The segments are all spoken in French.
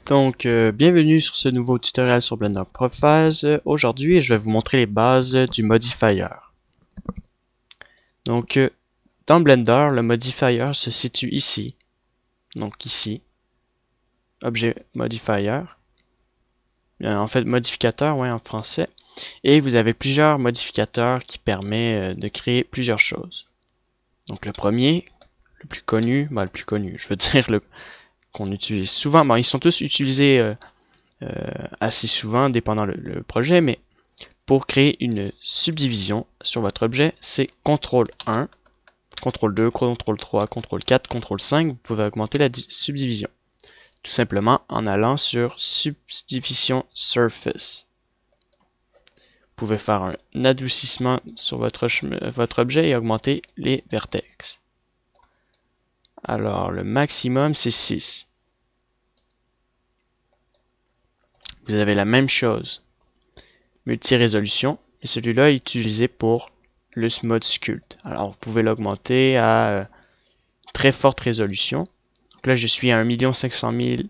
Donc, bienvenue sur ce nouveau tutoriel sur Blender Prophase. Aujourd'hui, je vais vous montrer les bases du modifier. Donc, dans Blender, le modifier se situe ici. Donc ici, objet modifier. En fait, modificateur, ouais, en français. Et vous avez plusieurs modificateurs qui permettent de créer plusieurs choses. Donc, le premier, le plus connu, je veux dire le qu'on utilise souvent. Bon, ils sont tous utilisés assez souvent, dépendant le projet, mais pour créer une subdivision sur votre objet, c'est CTRL 1, CTRL 2, CTRL 3, CTRL 4, CTRL 5. Vous pouvez augmenter la subdivision. Tout simplement en allant sur Subdivision Surface. Vous pouvez faire un adoucissement sur votre objet et augmenter les vertex. Alors, le maximum, c'est 6. Vous avez la même chose, multi-résolution, et celui-là est utilisé pour le mode sculpt. Alors, vous pouvez l'augmenter à très forte résolution. Donc là, je suis à 1 500 000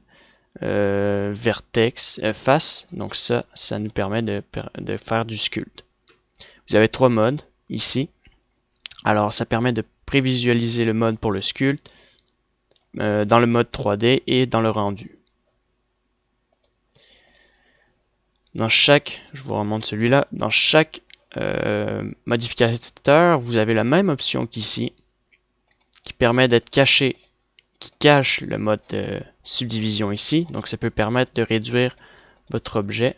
vertex face. Donc ça nous permet de faire du sculpt. Vous avez 3 modes ici. Alors, ça permet de prévisualiser le mode pour le sculpt dans le mode 3D et dans le rendu. Dans chaque, je vous remonte celui-là, dans chaque modificateur, vous avez la même option qu'ici, qui permet d'être caché, qui cache le mode subdivision ici. Donc ça peut permettre de réduire votre objet.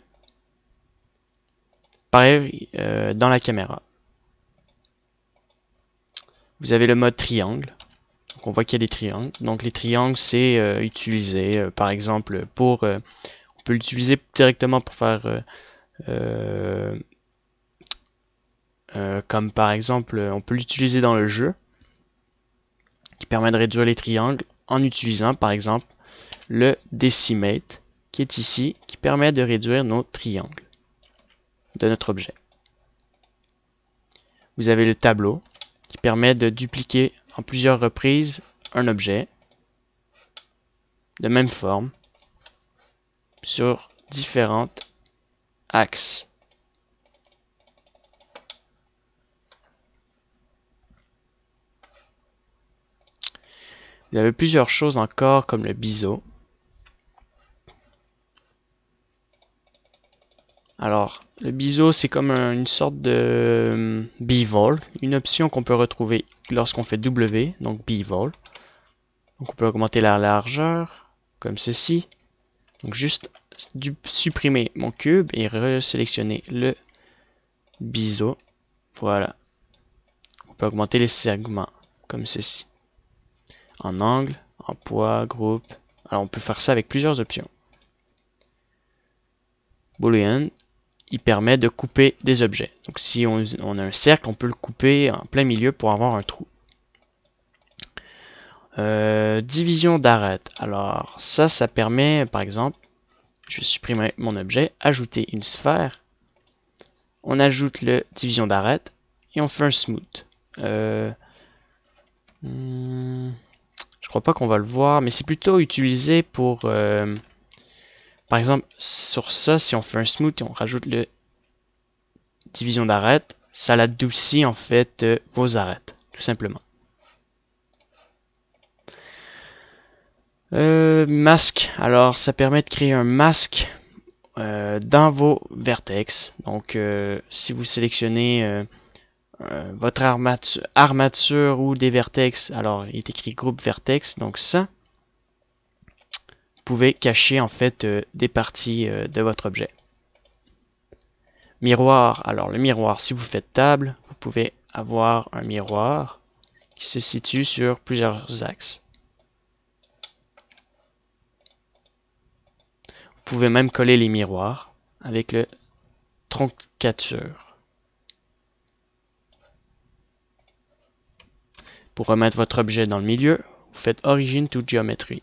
Pareil dans la caméra. Vous avez le mode triangle. Donc on voit qu'il y a des triangles. Donc les triangles, c'est utilisé par exemple pour... on peut l'utiliser directement pour faire... comme par exemple, on peut l'utiliser dans le jeu, qui permet de réduire les triangles en utilisant par exemple le Decimate, qui est ici, qui permet de réduire nos triangles de notre objet. Vous avez le tableau, qui permet de dupliquer en plusieurs reprises un objet de même forme sur différents axes. Vous avez plusieurs choses encore comme le biseau. Alors, le biseau, c'est comme une sorte de bevel, une option qu'on peut retrouver lorsqu'on fait W, donc bevel. Donc on peut augmenter la largeur, comme ceci. Donc juste supprimer mon cube et resélectionner le biseau. Voilà. On peut augmenter les segments, comme ceci. En angle, en poids, groupe. Alors on peut faire ça avec plusieurs options. Boolean, il permet de couper des objets. Donc si on a un cercle, on peut le couper en plein milieu pour avoir un trou. Division d'arête. Alors ça permet, par exemple, je vais supprimer mon objet, ajouter une sphère. On ajoute le division d'arête et on fait un smooth. Je crois pas qu'on va le voir, mais c'est plutôt utilisé pour, par exemple, sur ça, si on fait un smooth et on rajoute le division d'arête, ça l'adoucit en fait vos arêtes, tout simplement. Masque. Alors, ça permet de créer un masque dans vos vertex. Donc, si vous sélectionnez votre armature ou des vertex, alors il est écrit groupe vertex. Donc ça, vous pouvez cacher en fait des parties de votre objet. Miroir. Alors, le miroir, si vous faites table, vous pouvez avoir un miroir qui se situe sur plusieurs axes. Vous pouvez même coller les miroirs avec le troncature. Pour remettre votre objet dans le milieu, vous faites Origin to Geometry.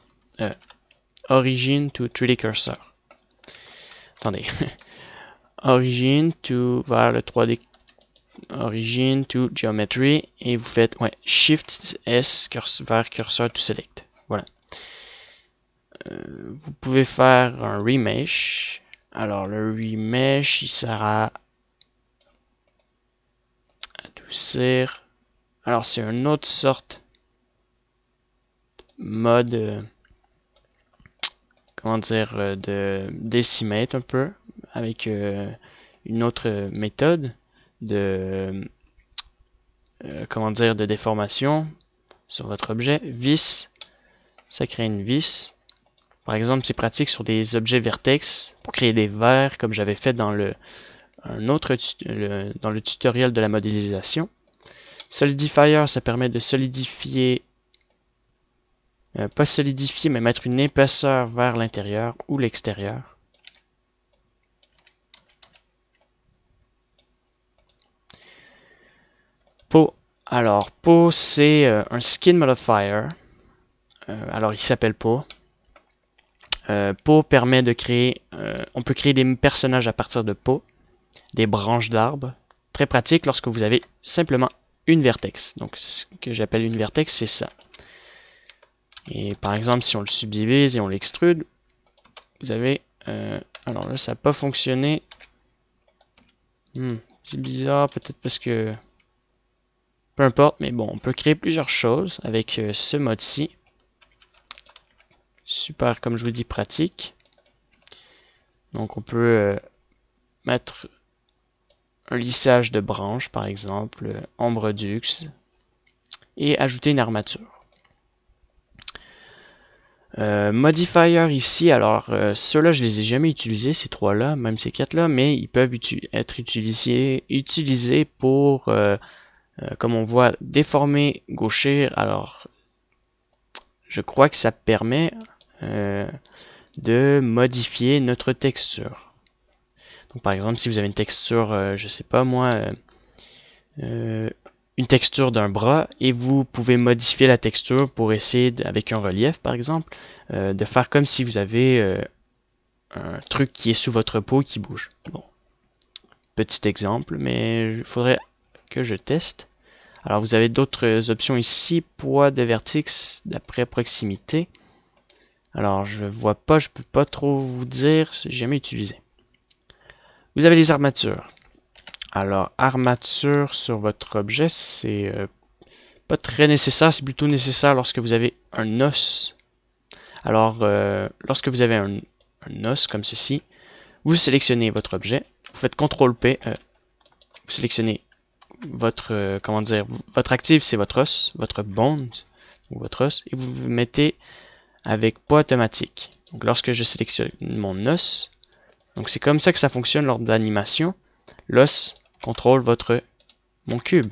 Origin to 3D Cursor. Attendez. Origin to vers le 3D. Origin to Geometry. Et vous faites Shift S vers Cursor to Select. Voilà. vous pouvez faire un remesh. Alors le remesh, il sert à adoucir. Alors c'est une autre sorte mode, comment dire, de decimate un peu, avec une autre méthode de, comment dire, de déformation sur votre objet. Vis, ça crée une vis. Par exemple, c'est pratique sur des objets vertex pour créer des verres, comme j'avais fait dans dans le tutoriel de la modélisation. Solidifier, ça permet de solidifier, pas solidifier, mais mettre une épaisseur vers l'intérieur ou l'extérieur. Po. Alors, Po, c'est un skin modifier. Alors, il s'appelle Po. Po permet de créer, on peut créer des personnages à partir de Po, des branches d'arbres. Très pratique lorsque vous avez simplement une vertex. Donc, ce que j'appelle une vertex, c'est ça. Et par exemple, si on le subdivise et on l'extrude, vous avez... alors là, ça n'a pas fonctionné. C'est bizarre, peut-être parce que... Peu importe, mais bon, on peut créer plusieurs choses avec ce mode-ci. Super, comme je vous dis, pratique. Donc on peut mettre un lissage de branches, par exemple, ombre dux, et ajouter une armature. Modifier ici, alors ceux-là, je les ai jamais utilisés, ces trois-là, même ces quatre-là, mais ils peuvent être utilisés pour, comme on voit, déformer gaucher. Alors, je crois que ça permet de modifier notre texture. Donc, par exemple, si vous avez une texture, je sais pas moi, une texture d'un bras et vous pouvez modifier la texture pour essayer, avec un relief par exemple, de faire comme si vous avez un truc qui est sous votre peau qui bouge. Bon, petit exemple, mais il faudrait que je teste. Alors vous avez d'autres options ici, poids de vertex d'après proximité. Alors je vois pas, je peux pas trop vous dire, j'ai jamais utilisé. Vous avez les armatures. Alors armature sur votre objet, c'est pas très nécessaire, c'est plutôt nécessaire lorsque vous avez un os. Alors lorsque vous avez un os comme ceci, vous sélectionnez votre objet, vous faites CTRL-P, vous sélectionnez votre, comment dire, votre active c'est votre os, votre bond, ou votre os, et vous vous mettez avec poids automatique. Donc lorsque je sélectionne mon os, donc c'est comme ça que ça fonctionne lors de l'animation, l'os contrôle mon cube.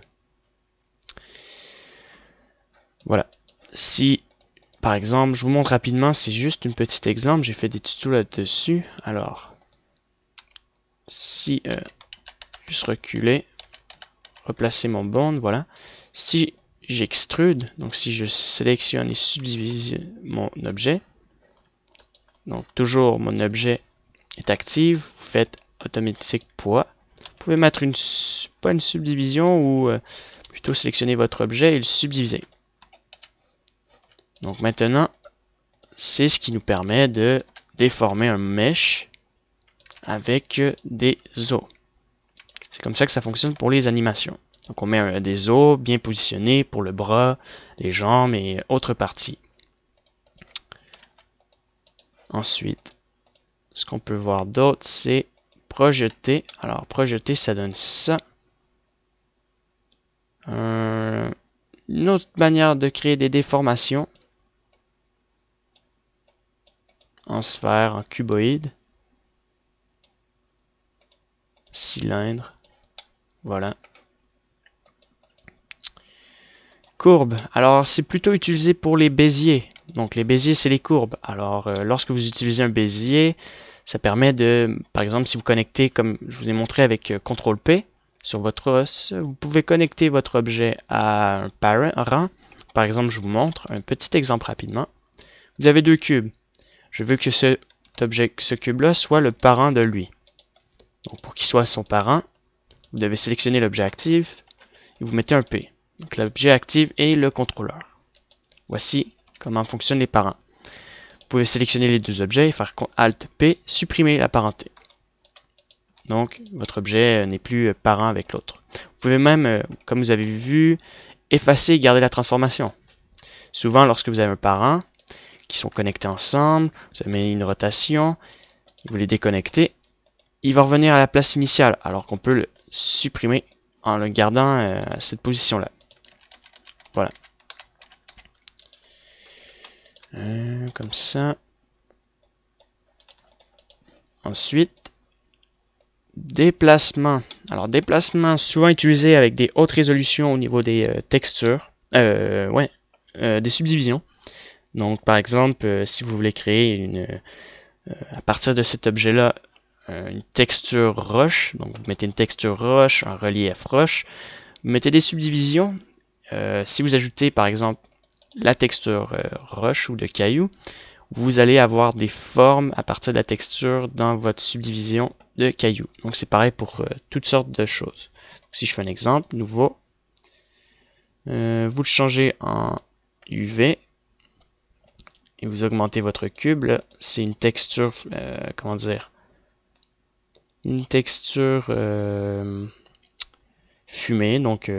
Voilà. Si, par exemple, je vous montre rapidement, c'est juste un petit exemple, j'ai fait des tutos là-dessus. Alors, si, juste reculer, replacer mon bond, voilà. Si j'extrude, donc si je sélectionne et subdivise mon objet, donc toujours mon objet est actif, vous faites automatique poids. Vous pouvez mettre pas une subdivision ou plutôt sélectionner votre objet et le subdiviser. Donc maintenant, c'est ce qui nous permet de déformer un mesh avec des os. C'est comme ça que ça fonctionne pour les animations. Donc on met des os bien positionnés pour le bras, les jambes et autres parties. Ensuite, ce qu'on peut voir d'autre, c'est projeter. Alors projeter, ça donne ça. Une autre manière de créer des déformations en sphère, en cuboïde, cylindre, voilà. Courbe, alors c'est plutôt utilisé pour les béziers. Donc les béziers, c'est les courbes. Alors lorsque vous utilisez un bézier, ça permet de, par exemple, si vous connectez, comme je vous ai montré avec CTRL-P sur votre os, vous pouvez connecter votre objet à un parent. Par exemple, je vous montre un petit exemple rapidement. Vous avez deux cubes. Je veux que ce cube-là soit le parent de lui. Donc pour qu'il soit son parent, vous devez sélectionner l'objet actif et vous mettez un P. Donc l'objet actif est le contrôleur. Voici comment fonctionnent les parents. Vous pouvez sélectionner les deux objets et faire Alt-P, supprimer la parenté. Donc, votre objet n'est plus parent avec l'autre. Vous pouvez même, comme vous avez vu, effacer et garder la transformation. Souvent, lorsque vous avez un parent qui sont connectés ensemble, vous avez une rotation, vous les déconnectez, il va revenir à la place initiale, alors qu'on peut le supprimer en le gardant à cette position-là. Voilà. Comme ça. Ensuite, déplacement. Alors, déplacement souvent utilisé avec des hautes résolutions au niveau des textures. Des subdivisions. Donc, par exemple, si vous voulez créer à partir de cet objet-là, une texture roche. Donc, vous mettez une texture roche, un relief roche. Vous mettez des subdivisions. Si vous ajoutez, par exemple, la texture roche ou de caillou, vous allez avoir des formes à partir de la texture dans votre subdivision de cailloux. Donc c'est pareil pour toutes sortes de choses. Si je fais un exemple, nouveau, vous le changez en UV et vous augmentez votre cube. C'est une texture, comment dire, une texture fumée. Donc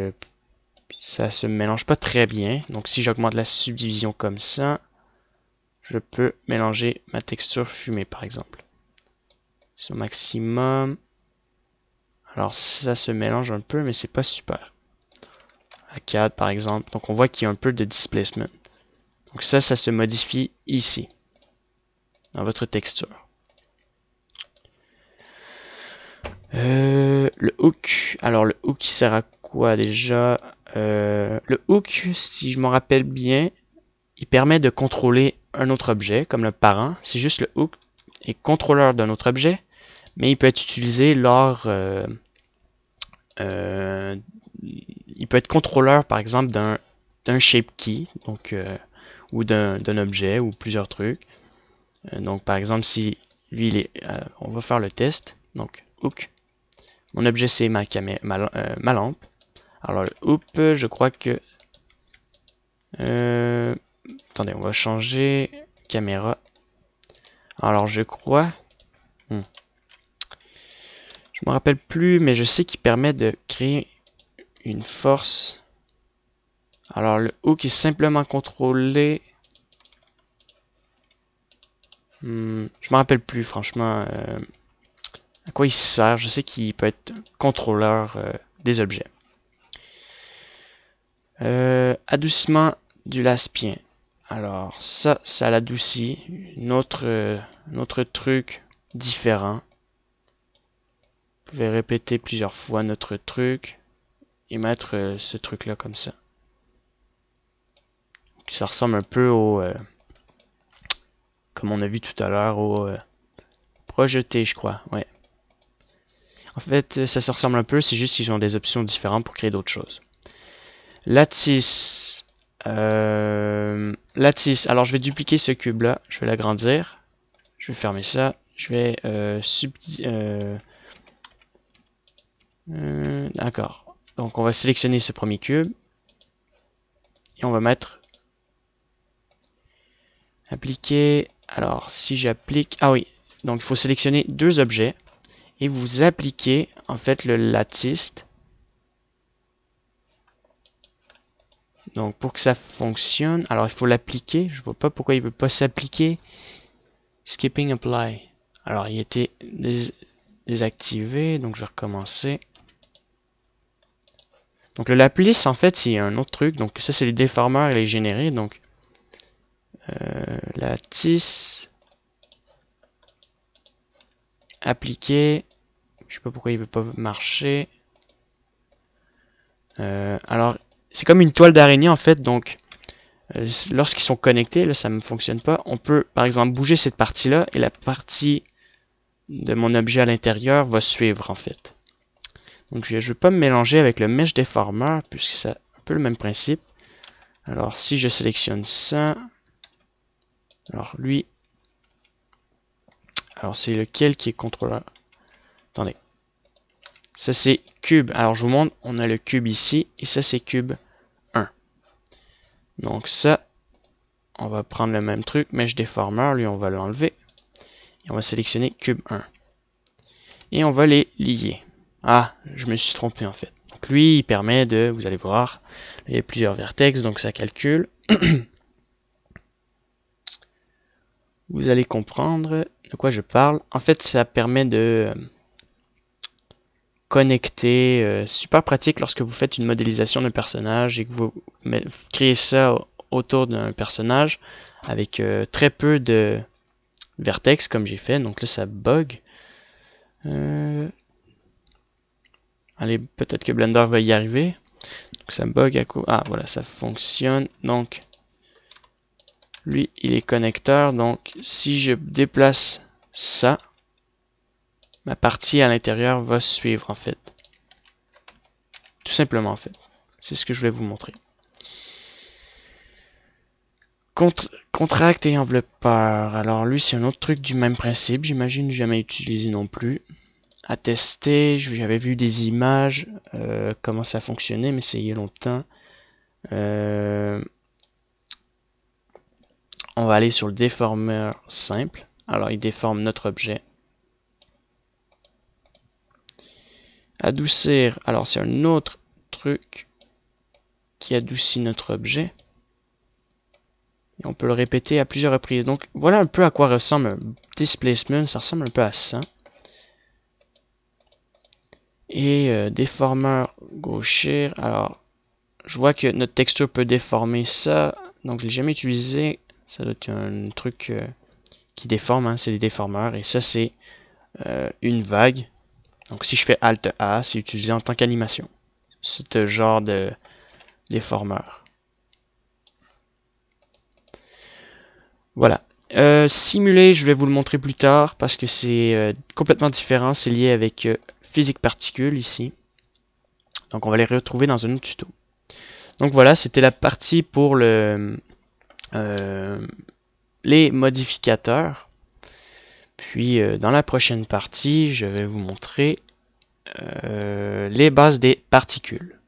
ça se mélange pas très bien. Donc si j'augmente la subdivision comme ça, je peux mélanger ma texture fumée par exemple. C'est au maximum. Alors ça se mélange un peu, mais c'est pas super. À 4 par exemple. Donc on voit qu'il y a un peu de displacement. Donc ça se modifie ici, dans votre texture. Le hook. Alors le hook il sert à quoi déjà? Le hook, si je m'en rappelle bien, il permet de contrôler un autre objet, comme le parent. C'est juste le hook est contrôleur d'un autre objet, mais il peut être utilisé lors... il peut être contrôleur, par exemple, d'un shape key, donc, ou d'un objet, ou plusieurs trucs. Donc, par exemple, si lui, on va faire le test. Donc, hook. Mon objet, c'est ma lampe. Alors, le hoop, je crois que... attendez, on va changer caméra. Alors, je crois... Je me rappelle plus, mais je sais qu'il permet de créer une force. Alors, le hook est simplement contrôlé... je me rappelle plus, franchement, à quoi il sert. Je sais qu'il peut être contrôleur des objets. Adoucissement du laspien. Alors ça l'adoucit. Notre truc différent. Vous pouvez répéter plusieurs fois notre truc et mettre ce truc là comme ça. Ça ressemble un peu au comme on a vu tout à l'heure au projeté, je crois. Ouais. En fait, ça se ressemble un peu, c'est juste qu'ils ont des options différentes pour créer d'autres choses. Lattice. Lattice. Alors, je vais dupliquer ce cube-là. Je vais l'agrandir. Je vais fermer ça. Je vais d'accord. Donc, on va sélectionner ce premier cube. Et on va mettre appliquer. Alors, si j'applique... Ah oui. Donc, il faut sélectionner deux objets. Et vous appliquez, en fait, le lattice. Donc, pour que ça fonctionne, alors il faut l'appliquer. Je vois pas pourquoi il veut pas s'appliquer. Skipping apply. Alors, il était désactivé, donc je vais recommencer. Donc, le lattice, en fait, c'est un autre truc. Donc, ça, c'est les déformeurs et les générés. Donc, lattice. Appliquer. Je sais pas pourquoi il veut pas marcher. Alors, c'est comme une toile d'araignée, en fait. Donc, lorsqu'ils sont connectés, là, ça ne fonctionne pas. On peut, par exemple, bouger cette partie-là et la partie de mon objet à l'intérieur va suivre, en fait. Donc, je ne veux pas me mélanger avec le mesh déformeur puisque c'est un peu le même principe. Alors, si je sélectionne ça, alors lui, alors c'est lequel qui est contrôleur? Attendez. Ça, c'est cube. Alors, je vous montre, on a le cube ici et ça, c'est cube 1. Donc, ça, on va prendre le même truc, Mesh Deformer, lui on va l'enlever. Et on va sélectionner Cube 1. Et on va les lier. Ah, je me suis trompé en fait. Donc lui, il permet de, vous allez voir, il y a plusieurs vertex, donc ça calcule. Vous allez comprendre de quoi je parle. En fait, ça permet de connecter. Super pratique lorsque vous faites une modélisation d'un personnage et que vous créez ça autour d'un personnage avec très peu de vertex comme j'ai fait. Donc là, ça bug. Allez, peut-être que Blender va y arriver. Donc ça bug à quoi? Ah, voilà, ça fonctionne. Donc, lui, il est connecteur. Donc, si je déplace ça, ma partie à l'intérieur va suivre, en fait. Tout simplement, en fait. C'est ce que je voulais vous montrer. Contract et enveloppeur. Alors, lui, c'est un autre truc du même principe. J'imagine jamais utilisé non plus. À tester, j'avais vu des images, comment ça fonctionnait, mais c'est il y a longtemps. On va aller sur le déformeur simple. Alors, il déforme notre objet. Adoucir. Alors, c'est un autre truc qui adoucit notre objet. Et on peut le répéter à plusieurs reprises. Donc, voilà un peu à quoi ressemble un displacement. Ça ressemble un peu à ça. Et déformeur gaucher. Alors, je vois que notre texture peut déformer ça. Donc, je ne l'ai jamais utilisé. Ça doit être un truc qui déforme. Hein, c'est des déformeurs. Et ça, c'est une vague. Donc, si je fais Alt A, c'est utilisé en tant qu'animation. Ce genre de déformeur. Voilà. Simuler, je vais vous le montrer plus tard parce que c'est complètement différent. C'est lié avec physique particule ici. Donc, on va les retrouver dans un autre tuto. Donc voilà, c'était la partie pour les modificateurs. Puis dans la prochaine partie, je vais vous montrer les bases des particules.